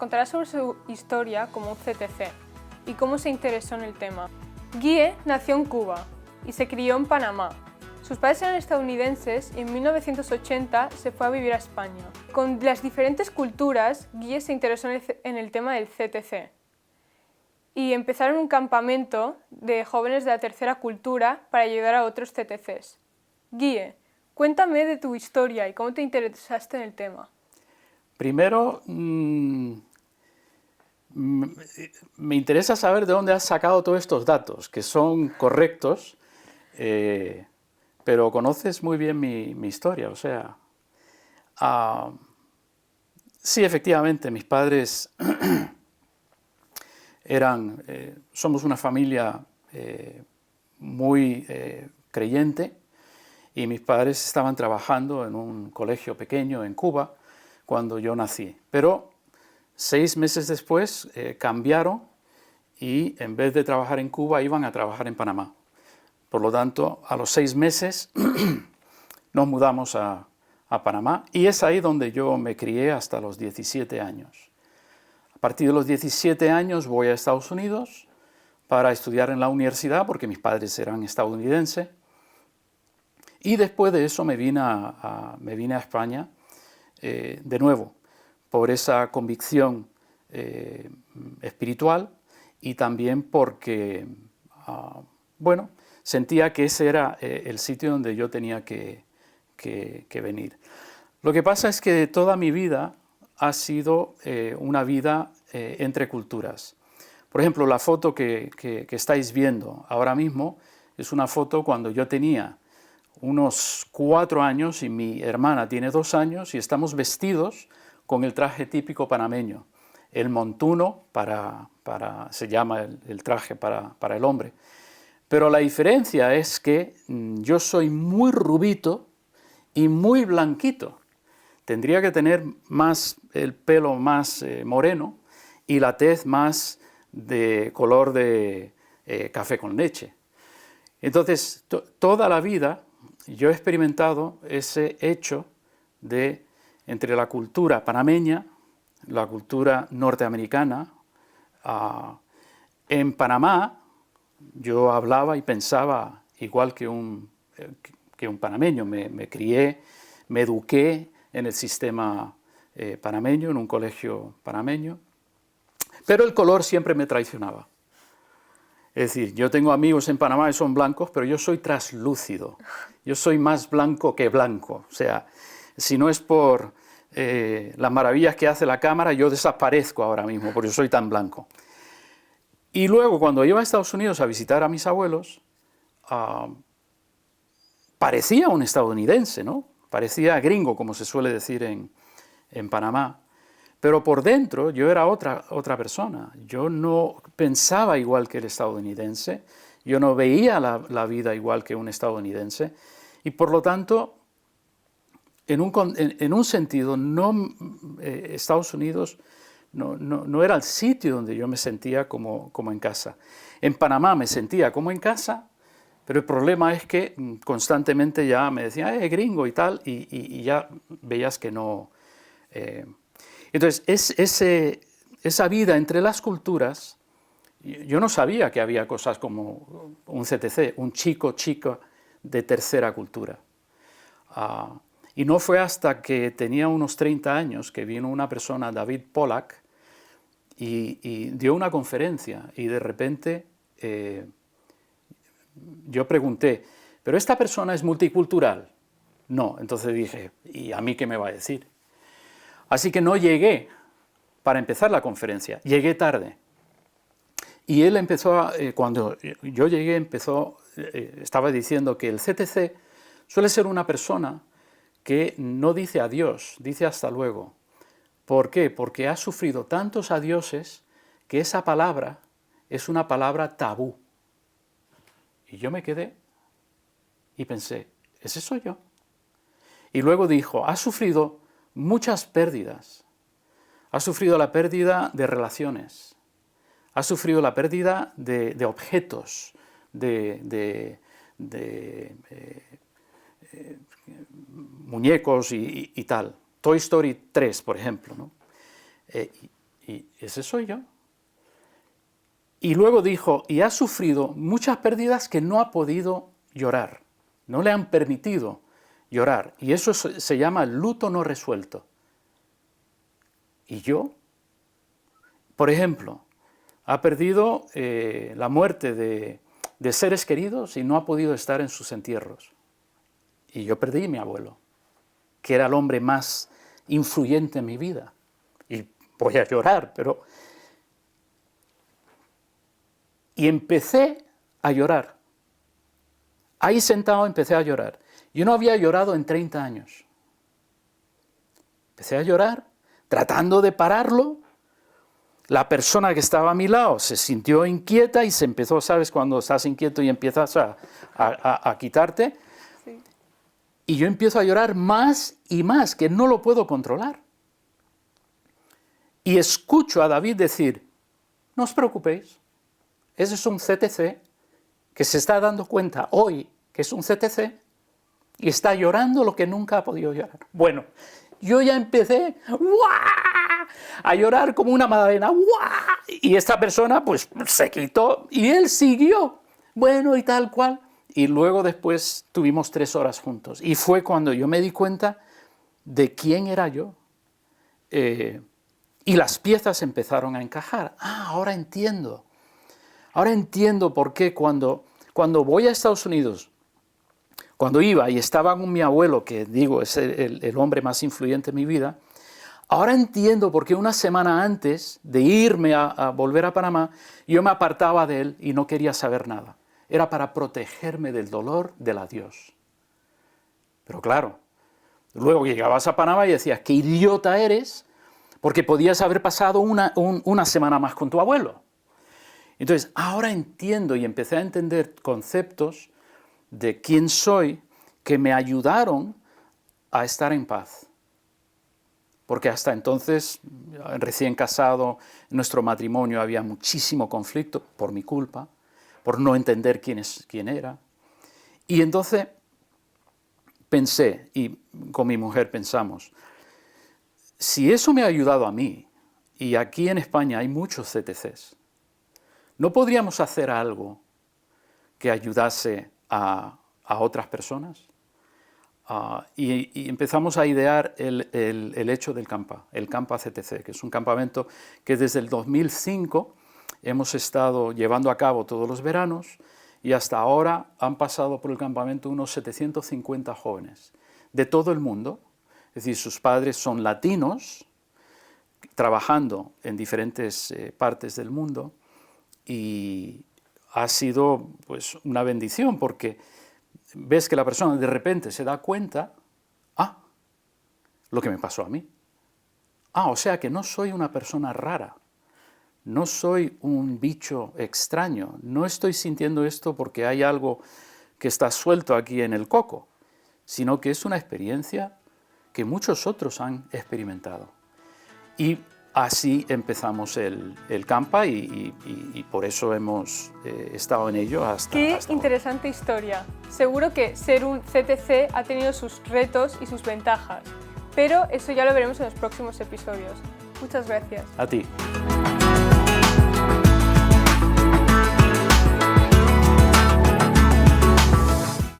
contará sobre su historia como un CTC y cómo se interesó en el tema. Guille nació en Cuba y se crió en Panamá. Sus padres eran estadounidenses y en 1980 se fue a vivir a España. Con las diferentes culturas, Guille se interesó en el tema del CTC y empezaron un campamento de jóvenes de la tercera cultura para ayudar a otros CTCs. Guille, cuéntame de tu historia y cómo te interesaste en el tema. Primero, me interesa saber de dónde has sacado todos estos datos, que son correctos, pero conoces muy bien mi historia, o sea... sí, efectivamente, mis padres somos una familia muy creyente, y mis padres estaban trabajando en un colegio pequeño en Cuba cuando yo nací. Pero 6 meses después cambiaron y en vez de trabajar en Cuba iban a trabajar en Panamá. Por lo tanto, a los 6 meses nos mudamos a Panamá y es ahí donde yo me crié hasta los 17 años. A partir de los 17 años voy a Estados Unidos para estudiar en la universidad porque mis padres eran estadounidenses. Y después de eso me vine a España de nuevo por esa convicción espiritual y también porque, bueno, sentía que ese era el sitio donde yo tenía que venir. Lo que pasa es que toda mi vida ha sido una vida entre culturas. Por ejemplo, la foto que estáis viendo ahora mismo es una foto cuando yo tenía unos 4 años y mi hermana tiene 2 años y estamos vestidos con el traje típico panameño. El montuno se llama el traje para el hombre. Pero la diferencia es que yo soy muy rubito y muy blanquito. Tendría que tener el pelo más moreno y la tez más de color de café con leche. Entonces, toda la vida yo he experimentado ese hecho entre la cultura panameña, la cultura norteamericana. En Panamá yo hablaba y pensaba igual que un panameño. Me crié, me eduqué en el sistema panameño, en un colegio panameño, pero el color siempre me traicionaba. Es decir, yo tengo amigos en Panamá que son blancos, pero yo soy traslúcido. Yo soy más blanco que blanco. O sea, si no es por las maravillas que hace la cámara, yo desaparezco ahora mismo, porque yo soy tan blanco. Y luego, cuando iba a Estados Unidos a visitar a mis abuelos, parecía un estadounidense, ¿no? Parecía gringo, como se suele decir en Panamá. Pero por dentro yo era otra persona. Yo no pensaba igual que el estadounidense, yo no veía la vida igual que un estadounidense, y por lo tanto, en un sentido, Estados Unidos no era el sitio donde yo me sentía como en casa. En Panamá me sentía como en casa, pero el problema es que constantemente ya me decían, gringo y tal, y ya veías que no... Entonces, esa vida entre las culturas, yo no sabía que había cosas como un CTC, un chico de tercera cultura. Y no fue hasta que tenía unos 30 años que vino una persona, David Pollack, y dio una conferencia, y de repente yo pregunté, ¿pero esta persona es multicultural? No, entonces dije, ¿y a mí qué me va a decir? Así que no llegué para empezar la conferencia, llegué tarde. Y él cuando yo llegué, estaba diciendo que el CTC suele ser una persona que no dice adiós, dice hasta luego. ¿Por qué? Porque ha sufrido tantos adioses que esa palabra es una palabra tabú. Y yo me quedé y pensé, ¿ese soy yo? Y luego dijo, ha sufrido muchas pérdidas. Ha sufrido la pérdida de relaciones, ha sufrido la pérdida de objetos, de muñecos y tal. Toy Story 3, por ejemplo, ¿no? y ese soy yo. Y luego dijo, y ha sufrido muchas pérdidas que no ha podido llorar, no le han permitido llorar, y eso se llama luto no resuelto. Y yo, por ejemplo, ha perdido la muerte de seres queridos y no ha podido estar en sus entierros. Y yo perdí a mi abuelo, que era el hombre más influyente en mi vida. Y voy a llorar, pero... Y empecé a llorar. Ahí sentado empecé a llorar. Yo no había llorado en 30 años. Empecé a llorar, tratando de pararlo. La persona que estaba a mi lado se sintió inquieta y se empezó, ¿sabes? Cuando estás inquieto y empiezas a quitarte. Sí. Y yo empiezo a llorar más y más, que no lo puedo controlar. Y escucho a David decir, no os preocupéis, ese es un CTC que se está dando cuenta hoy que es un CTC y está llorando lo que nunca ha podido llorar. Bueno, yo ya empecé a llorar como una magdalena, y esta persona pues se quitó y él siguió, bueno, y tal cual. Y luego después tuvimos 3 horas juntos y fue cuando yo me di cuenta de quién era yo. Y las piezas empezaron a encajar. Ahora entiendo. Ahora entiendo por qué cuando voy a Estados Unidos, cuando iba y estaba con mi abuelo, que digo es el hombre más influyente en mi vida, ahora entiendo por qué una semana antes de irme a volver a Panamá, yo me apartaba de él y no quería saber nada. Era para protegerme del dolor del adiós. Pero claro, luego llegabas a Panamá y decías, qué idiota eres, porque podías haber pasado una semana más con tu abuelo. Entonces, ahora entiendo y empecé a entender conceptos de quién soy que me ayudaron a estar en paz. Porque hasta entonces, recién casado, en nuestro matrimonio había muchísimo conflicto por mi culpa, por no entender quién era. Y entonces pensé, y con mi mujer pensamos, si eso me ha ayudado a mí, y aquí en España hay muchos CTCs, ¿no podríamos hacer algo que ayudase a otras personas? Y empezamos a idear el hecho del Campa, el Campa CTC, que es un campamento que desde el 2005 hemos estado llevando a cabo todos los veranos y hasta ahora han pasado por el campamento unos 750 jóvenes de todo el mundo, es decir, sus padres son latinos, trabajando en diferentes partes del mundo, y ha sido pues una bendición porque ves que la persona de repente se da cuenta, lo que me pasó a mí. O sea que no soy una persona rara, no soy un bicho extraño, no estoy sintiendo esto porque hay algo que está suelto aquí en el coco, sino que es una experiencia que muchos otros han experimentado. Y así empezamos el Campa y por eso hemos estado en ello hasta Qué hasta interesante historia. Seguro que ser un CTC ha tenido sus retos y sus ventajas, pero eso ya lo veremos en los próximos episodios. Muchas gracias. A ti.